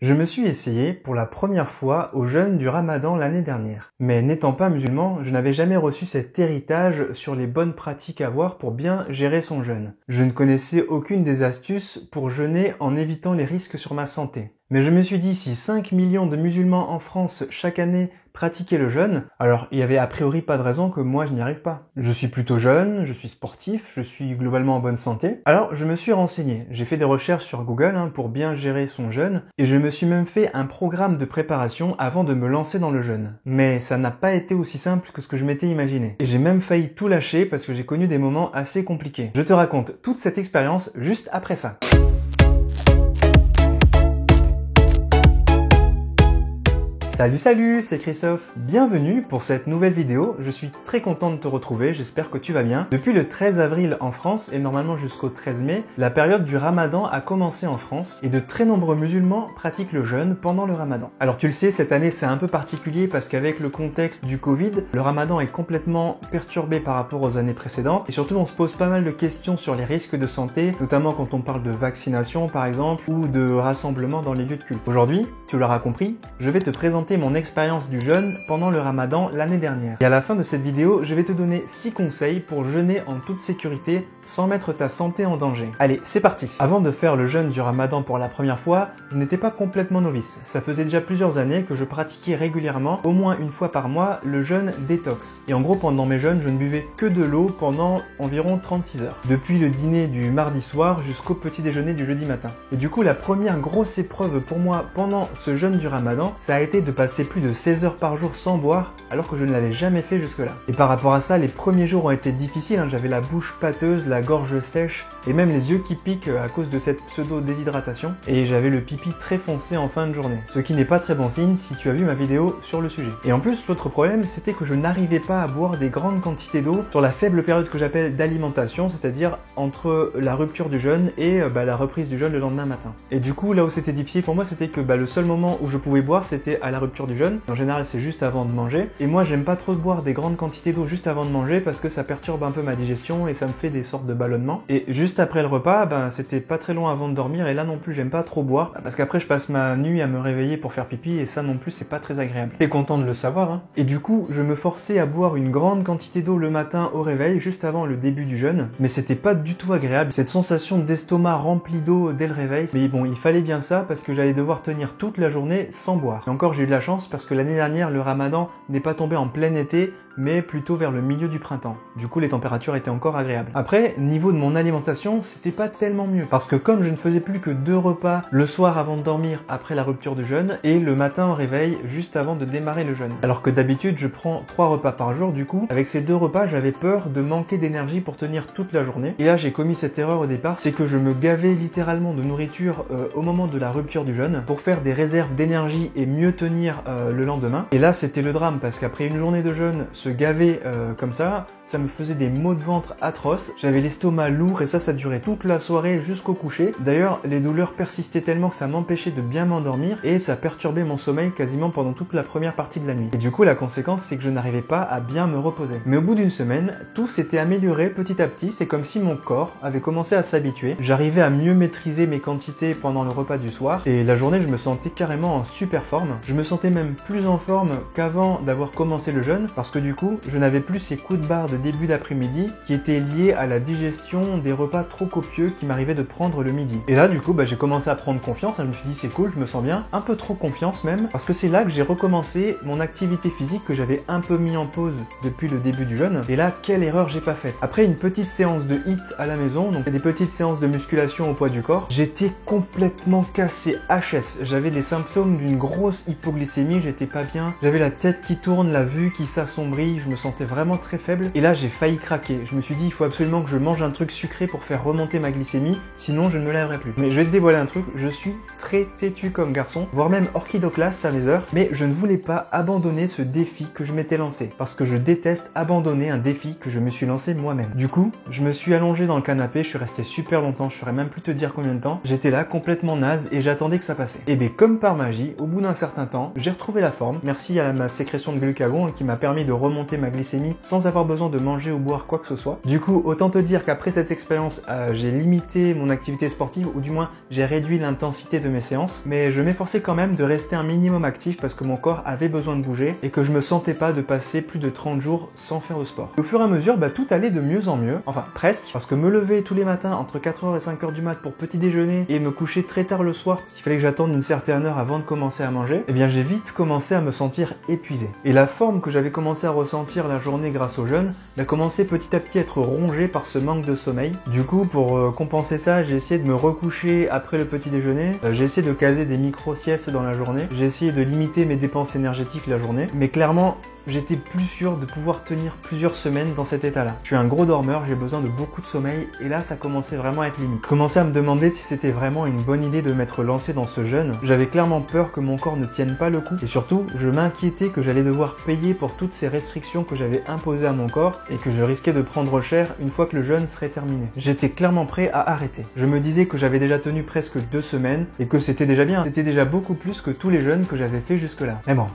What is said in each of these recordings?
Je me suis essayé pour la première fois au jeûne du Ramadan l'année dernière. Mais n'étant pas musulman, je n'avais jamais reçu cet héritage sur les bonnes pratiques à avoir pour bien gérer son jeûne. Je ne connaissais aucune des astuces pour jeûner en évitant les risques sur ma santé. Mais je me suis dit, si 5 millions de musulmans en France chaque année pratiquaient le jeûne, alors il y avait a priori pas de raison que moi je n'y arrive pas. Je suis plutôt jeune, je suis sportif, je suis globalement en bonne santé. Alors je me suis renseigné, j'ai fait des recherches sur Google pour bien gérer son jeûne, et je me suis même fait un programme de préparation avant de me lancer dans le jeûne. Mais ça n'a pas été aussi simple que ce que je m'étais imaginé. Et j'ai même failli tout lâcher parce que j'ai connu des moments assez compliqués. Je te raconte toute cette expérience juste après ça. Salut, c'est Christophe. Bienvenue pour cette nouvelle vidéo. Je suis très content de te retrouver, j'espère que tu vas bien. Depuis le 13 avril en France et normalement jusqu'au 13 mai, la période du Ramadan a commencé en France et de très nombreux musulmans pratiquent le jeûne pendant le Ramadan. Alors tu le sais, cette année c'est un peu particulier parce qu'avec le contexte du Covid, le Ramadan est complètement perturbé par rapport aux années précédentes et surtout on se pose pas mal de questions sur les risques de santé, notamment quand on parle de vaccination par exemple ou de rassemblement dans les lieux de culte. Aujourd'hui, tu l'auras compris, je vais te présenter mon expérience du jeûne pendant le Ramadan l'année dernière. Et à la fin de cette vidéo, je vais te donner 6 conseils pour jeûner en toute sécurité sans mettre ta santé en danger. Allez, c'est parti! Avant de faire le jeûne du Ramadan pour la première fois, je n'étais pas complètement novice. Ça faisait déjà plusieurs années que je pratiquais régulièrement, au moins une fois par mois, le jeûne détox. Et en gros, pendant mes jeûnes, je ne buvais que de l'eau pendant environ 36 heures. Depuis le dîner du mardi soir jusqu'au petit déjeuner du jeudi matin. Et du coup, la première grosse épreuve pour moi pendant ce jeûne du Ramadan, ça a été de passer plus de 16 heures par jour sans boire alors que je ne l'avais jamais fait jusque-là. Et par rapport à ça, les premiers jours ont été difficiles, j'avais la bouche pâteuse, la gorge sèche et même les yeux qui piquent à cause de cette pseudo-déshydratation et j'avais le pipi très foncé en fin de journée. Ce qui n'est pas très bon signe si tu as vu ma vidéo sur le sujet. Et en plus, l'autre problème, c'était que je n'arrivais pas à boire des grandes quantités d'eau sur la faible période que j'appelle d'alimentation, c'est-à-dire entre la rupture du jeûne et la reprise du jeûne le lendemain matin. Et du coup, là où c'était difficile pour moi, c'était que le seul moment où je pouvais boire, c'était à la rupture du jeûne. En général, c'est juste avant de manger. Et moi, j'aime pas trop boire des grandes quantités d'eau juste avant de manger parce que ça perturbe un peu ma digestion et ça me fait des sortes de ballonnements. Et juste après le repas, c'était pas très loin avant de dormir et là non plus, j'aime pas trop boire parce qu'après, je passe ma nuit à me réveiller pour faire pipi et ça non plus, c'est pas très agréable. T'es content de le savoir, Et du coup, je me forçais à boire une grande quantité d'eau le matin au réveil, juste avant le début du jeûne. Mais c'était pas du tout agréable. Cette sensation d'estomac rempli d'eau dès le réveil. Mais bon, il fallait bien ça parce que j'allais devoir tenir toute la journée sans boire. Et encore, j'ai eu de la chance parce que l'année dernière, le Ramadan n'est pas tombé en plein été, mais plutôt vers le milieu du printemps. Du coup, les températures étaient encore agréables. Après, niveau de mon alimentation, c'était pas tellement mieux. Parce que comme je ne faisais plus que 2 repas le soir avant de dormir après la rupture du jeûne, et le matin au réveil juste avant de démarrer le jeûne. Alors que d'habitude, je prends 3 repas par jour, du coup, avec ces 2 repas, j'avais peur de manquer d'énergie pour tenir toute la journée. Et là, j'ai commis cette erreur au départ, c'est que je me gavais littéralement de nourriture au moment de la rupture du jeûne, pour faire des réserves d'énergie et mieux tenir le lendemain. Et là, c'était le drame, parce qu'après une journée de jeûne, se gaver comme ça me faisait des maux de ventre atroces. J'avais l'estomac lourd et ça durait toute la soirée jusqu'au coucher. D'ailleurs, les douleurs persistaient tellement que ça m'empêchait de bien m'endormir et ça perturbait mon sommeil quasiment pendant toute la première partie de la nuit. Et du coup, la conséquence, c'est que je n'arrivais pas à bien me reposer. Mais au bout d'une semaine, tout s'était amélioré petit à petit. C'est comme si mon corps avait commencé à s'habituer. J'arrivais à mieux maîtriser mes quantités pendant le repas du soir et la journée, je me sentais carrément en super forme. Je me sentais même plus en forme qu'avant d'avoir commencé le jeûne parce que du coup, je n'avais plus ces coups de barre de début d'après-midi qui étaient liés à la digestion des repas trop copieux qui m'arrivaient de prendre le midi. Et là, du coup, j'ai commencé à prendre confiance. Je me suis dit, c'est cool, je me sens bien. Un peu trop confiance même, parce que c'est là que j'ai recommencé mon activité physique que j'avais un peu mis en pause depuis le début du jeûne. Et là, quelle erreur j'ai pas faite. Après une petite séance de HIIT à la maison, donc des petites séances de musculation au poids du corps, j'étais complètement cassé HS. J'avais des symptômes d'une grosse hypoglycémie, j'étais pas bien. J'avais la tête qui tourne, la vue qui s'assombrit, je me sentais vraiment très faible. Et là, j'ai failli craquer. Je me suis dit, il faut absolument que je mange un truc sucré pour faire remonter ma glycémie, sinon je ne me lèverai plus. Mais je vais te dévoiler un truc, je suis très têtu comme garçon, voire même orchidoclaste à mes heures, mais je ne voulais pas abandonner ce défi que je m'étais lancé, parce que je déteste abandonner un défi que je me suis lancé moi-même. Du coup, je me suis allongé dans le canapé, je suis resté super longtemps, je saurais même plus te dire combien de temps, j'étais là complètement naze et j'attendais que ça passait. Et comme par magie, au bout d'un certain temps, j'ai retrouvé la forme, merci à ma sécrétion de glucagon qui m'a permis de remonter remonter ma glycémie sans avoir besoin de manger ou boire quoi que ce soit. Du coup, autant te dire qu'après cette expérience, j'ai limité mon activité sportive, ou du moins j'ai réduit l'intensité de mes séances, mais je m'efforçais quand même de rester un minimum actif parce que mon corps avait besoin de bouger et que je me sentais pas de passer plus de 30 jours sans faire de sport. Au fur et à mesure, tout allait de mieux en mieux, enfin presque, parce que me lever tous les matins entre 4h et 5h du mat pour petit déjeuner et me coucher très tard le soir parce qu'il fallait que j'attende une certaine heure avant de commencer à manger, eh bien j'ai vite commencé à me sentir épuisé. Et la forme que j'avais commencé à ressentir la journée grâce au jeûne a commencé petit à petit à être rongée par ce manque de sommeil. Du coup, pour compenser ça, j'ai essayé de me recoucher après le petit déjeuner, j'ai essayé de caser des micro-siestes dans la journée, j'ai essayé de limiter mes dépenses énergétiques la journée, mais clairement, j'étais plus sûr de pouvoir tenir plusieurs semaines dans cet état-là. Je suis un gros dormeur, j'ai besoin de beaucoup de sommeil, et là ça commençait vraiment à être limite. Je commençais à me demander si c'était vraiment une bonne idée de m'être lancé dans ce jeûne. J'avais clairement peur que mon corps ne tienne pas le coup, et surtout, je m'inquiétais que j'allais devoir payer pour toutes ces restrictions que j'avais imposées à mon corps, et que je risquais de prendre cher une fois que le jeûne serait terminé. J'étais clairement prêt à arrêter. Je me disais que j'avais déjà tenu presque 2 semaines, et que c'était déjà bien. C'était déjà beaucoup plus que tous les jeûnes que j'avais fait jusque-là. Mais bon,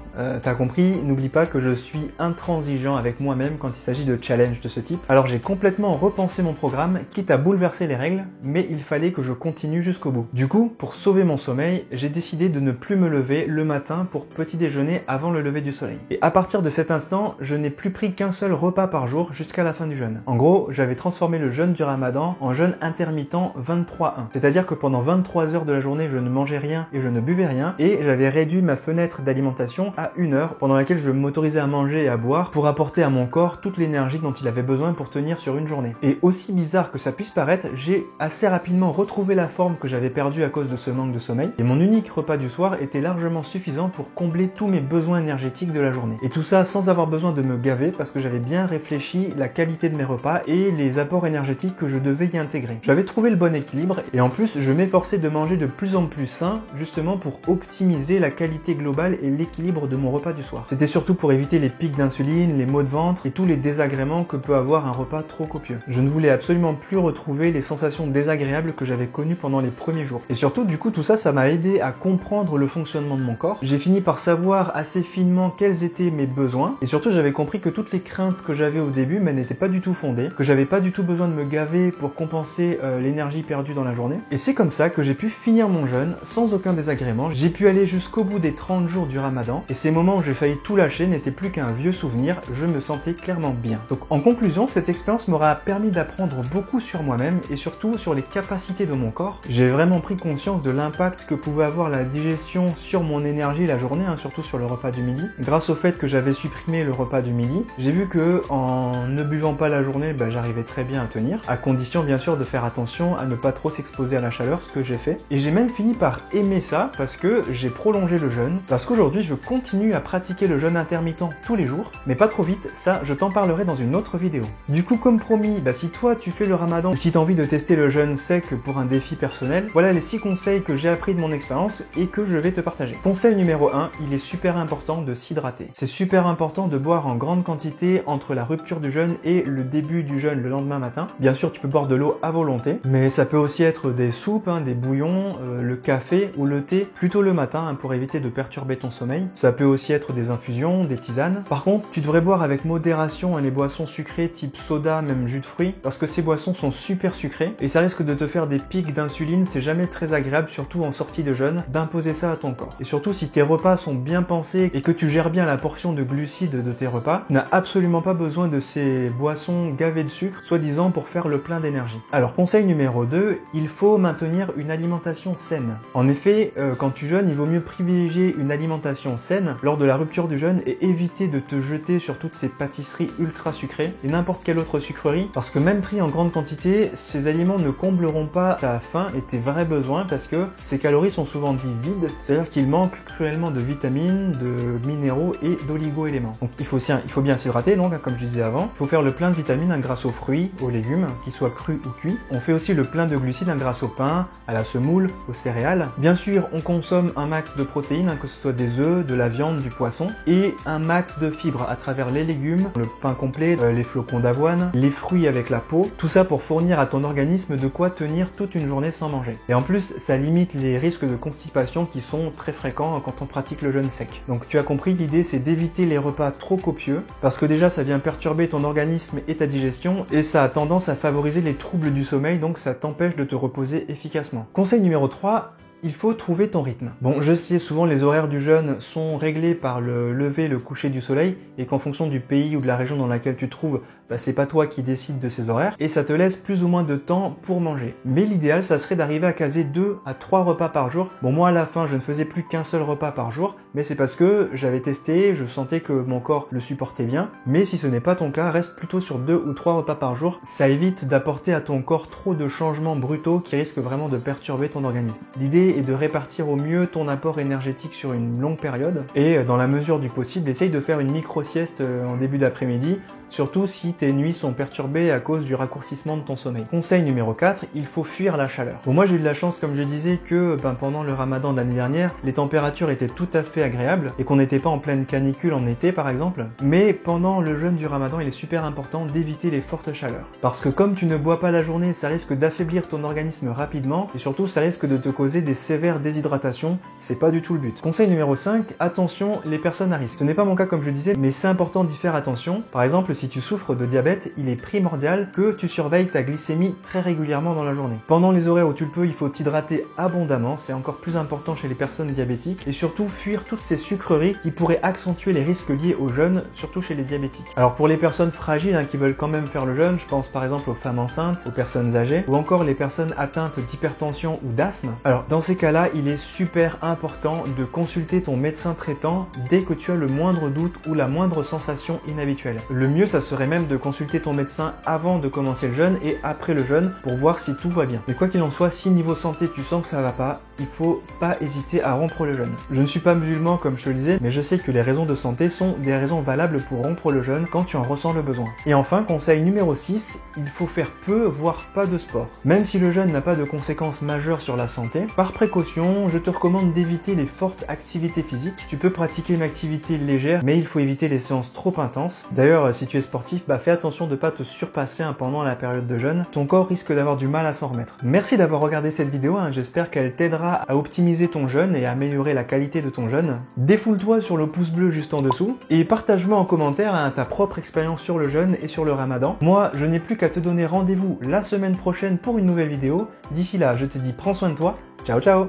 t'as compris, n'oublie pas que je suis intransigeant avec moi-même quand il s'agit de challenges de ce type. Alors j'ai complètement repensé mon programme, quitte à bouleverser les règles, mais il fallait que je continue jusqu'au bout. Du coup, pour sauver mon sommeil, j'ai décidé de ne plus me lever le matin pour petit déjeuner avant le lever du soleil. Et à partir de cet instant, je n'ai plus pris qu'un seul repas par jour jusqu'à la fin du jeûne. En gros, j'avais transformé le jeûne du Ramadan en jeûne intermittent 23-1. C'est-à-dire que pendant 23 heures de la journée, je ne mangeais rien et je ne buvais rien, et j'avais réduit ma fenêtre d'alimentation à 1 heure pendant laquelle je m'autorisais à manger et à boire pour apporter à mon corps toute l'énergie dont il avait besoin pour tenir sur une journée. Et aussi bizarre que ça puisse paraître, j'ai assez rapidement retrouvé la forme que j'avais perdue à cause de ce manque de sommeil, et mon unique repas du soir était largement suffisant pour combler tous mes besoins énergétiques de la journée. Et tout ça sans avoir besoin de me gaver parce que j'avais bien réfléchi la qualité de mes repas et les apports énergétiques que je devais y intégrer. J'avais trouvé le bon équilibre, et en plus je m'efforçais de manger de plus en plus sain, justement pour optimiser la qualité globale et l'équilibre de mon repas du soir. C'était surtout pour éviter les pics d'insuline, les maux de ventre et tous les désagréments que peut avoir un repas trop copieux. Je ne voulais absolument plus retrouver les sensations désagréables que j'avais connues pendant les premiers jours. Et surtout, du coup, tout ça, ça m'a aidé à comprendre le fonctionnement de mon corps. J'ai fini par savoir assez finement quels étaient mes besoins, et surtout, j'avais compris que toutes les craintes que j'avais au début, mais n'étaient pas du tout fondées, que j'avais pas du tout besoin de me gaver pour compenser l'énergie perdue dans la journée. Et c'est comme ça que j'ai pu finir mon jeûne sans aucun désagrément. J'ai pu aller jusqu'au bout des 30 jours du Ramadan, et ces moments où j'ai failli tout lâcher n'étaient plus qu'un vieux souvenir, je me sentais clairement bien. Donc en conclusion, cette expérience m'aura permis d'apprendre beaucoup sur moi-même et surtout sur les capacités de mon corps. J'ai vraiment pris conscience de l'impact que pouvait avoir la digestion sur mon énergie la journée, surtout sur le repas du midi. Grâce au fait que j'avais supprimé le repas du midi, j'ai vu que en ne buvant pas la journée, j'arrivais très bien à tenir, à condition bien sûr de faire attention à ne pas trop s'exposer à la chaleur, ce que j'ai fait. Et j'ai même fini par aimer ça parce que j'ai prolongé le jeûne, parce qu'aujourd'hui je continue à pratiquer le jeûne intermittent tous les jours, mais pas trop vite, ça je t'en parlerai dans une autre vidéo. Du coup, comme promis, si toi tu fais le Ramadan ou si t'as envie de tester le jeûne sec pour un défi personnel, voilà les 6 conseils que j'ai appris de mon expérience et que je vais te partager. Conseil numéro 1, il est super important de s'hydrater. C'est super important de boire en grande quantité entre la rupture du jeûne et le début du jeûne le lendemain matin. Bien sûr, tu peux boire de l'eau à volonté, mais ça peut aussi être des soupes, des bouillons, le café ou le thé, plutôt le matin pour éviter de perturber ton sommeil. Ça peut aussi être des infusions, des tisanes. Par contre, tu devrais boire avec modération les boissons sucrées type soda, même jus de fruits, parce que ces boissons sont super sucrées et ça risque de te faire des pics d'insuline. C'est jamais très agréable, surtout en sortie de jeûne, d'imposer ça à ton corps. Et surtout, si tes repas sont bien pensés et que tu gères bien la portion de glucides de tes repas, tu n'as absolument pas besoin de ces boissons gavées de sucre, soi-disant pour faire le plein d'énergie. Alors, conseil numéro 2, il faut maintenir une alimentation saine. En effet, quand tu jeûnes, il vaut mieux privilégier une alimentation saine lors de la rupture du jeûne et éviter de te jeter sur toutes ces pâtisseries ultra sucrées et n'importe quelle autre sucrerie, parce que même pris en grande quantité, ces aliments ne combleront pas ta faim et tes vrais besoins parce que ces calories sont souvent dites vides, c'est-à-dire qu'il manque cruellement de vitamines, de minéraux et d'oligo-éléments. Donc il faut bien s'hydrater, donc comme je disais avant, il faut faire le plein de vitamines grâce aux fruits, aux légumes, qu'ils soient crus ou cuits. On fait aussi le plein de glucides grâce au pain, à la semoule, aux céréales. Bien sûr, on consomme un max de protéines, que ce soit des œufs, de la viande, du poisson, et un max max de fibres à travers les légumes, le pain complet, les flocons d'avoine, les fruits avec la peau, tout ça pour fournir à ton organisme de quoi tenir toute une journée sans manger. Et en plus, ça limite les risques de constipation qui sont très fréquents quand on pratique le jeûne sec. Donc tu as compris, l'idée c'est d'éviter les repas trop copieux, parce que déjà ça vient perturber ton organisme et ta digestion, et ça a tendance à favoriser les troubles du sommeil, donc ça t'empêche de te reposer efficacement. Conseil numéro 3, il faut trouver ton rythme. Bon, je sais, souvent les horaires du jeûne sont réglés par le lever et le coucher du soleil, et qu'en fonction du pays ou de la région dans laquelle tu te trouves, c'est pas toi qui décides de ces horaires, et ça te laisse plus ou moins de temps pour manger. Mais l'idéal, ça serait d'arriver à caser 2 à 3 repas par jour. Bon, moi à la fin, je ne faisais plus qu'un seul repas par jour, mais c'est parce que j'avais testé, je sentais que mon corps le supportait bien. Mais si ce n'est pas ton cas, reste plutôt sur 2 ou 3 repas par jour. Ça évite d'apporter à ton corps trop de changements brutaux qui risquent vraiment de perturber ton organisme. L'idée est de répartir au mieux ton apport énergétique sur une longue période, et dans la mesure du possible, essaye de faire une micro-sieste en début d'après-midi, surtout si tes nuits sont perturbées à cause du raccourcissement de ton sommeil. Conseil numéro 4, il faut fuir la chaleur. Bon, moi j'ai eu de la chance, comme je disais, que pendant le ramadan de l'année dernière, les températures étaient tout à fait agréables, et qu'on n'était pas en pleine canicule en été par exemple, mais pendant le jeûne du ramadan, il est super important d'éviter les fortes chaleurs. Parce que comme tu ne bois pas la journée, ça risque d'affaiblir ton organisme rapidement, et surtout ça risque de te causer des sévères déshydratations, c'est pas du tout le but. Conseil numéro 5, attention les personnes à risque. Ce n'est pas mon cas comme je le disais, mais c'est important d'y faire attention. Par exemple, si tu souffres de diabète, il est primordial que tu surveilles ta glycémie très régulièrement dans la journée. Pendant les horaires où tu le peux, il faut t'hydrater abondamment, c'est encore plus important chez les personnes diabétiques, et surtout fuir toutes ces sucreries qui pourraient accentuer les risques liés au jeûne, surtout chez les diabétiques. Alors pour les personnes fragiles qui veulent quand même faire le jeûne, je pense par exemple aux femmes enceintes, aux personnes âgées, ou encore les personnes atteintes d'hypertension ou d'asthme. Alors dans ces cas-là, il est super important de consulter ton médecin traitant dès que tu as le moindre doute ou la moindre sensation inhabituelle. Le mieux, ça serait même de consulter ton médecin avant de commencer le jeûne et après le jeûne pour voir si tout va bien. Mais quoi qu'il en soit, si niveau santé tu sens que ça va pas, il faut pas hésiter à rompre le jeûne. Je ne suis pas musulman comme je te le disais, mais je sais que les raisons de santé sont des raisons valables pour rompre le jeûne quand tu en ressens le besoin. Et enfin, conseil numéro 6, il faut faire peu, voire pas de sport. Même si le jeûne n'a pas de conséquences majeures sur la santé, par précaution, je te recommande d'éviter les fortes activités physiques. Tu peux pratiquer une activité légère, mais il faut éviter les séances trop intenses. D'ailleurs, si tu es sportif, fais attention de pas te surpasser pendant la période de jeûne. Ton corps risque d'avoir du mal à s'en remettre. Merci d'avoir regardé cette vidéo, j'espère qu'elle t'aidera à optimiser ton jeûne et à améliorer la qualité de ton jeûne. Défoule-toi sur le pouce bleu juste en dessous et partage-moi en commentaire ta propre expérience sur le jeûne et sur le ramadan. Moi, je n'ai plus qu'à te donner rendez-vous la semaine prochaine pour une nouvelle vidéo. D'ici là, je te dis prends soin de toi. Ciao ciao.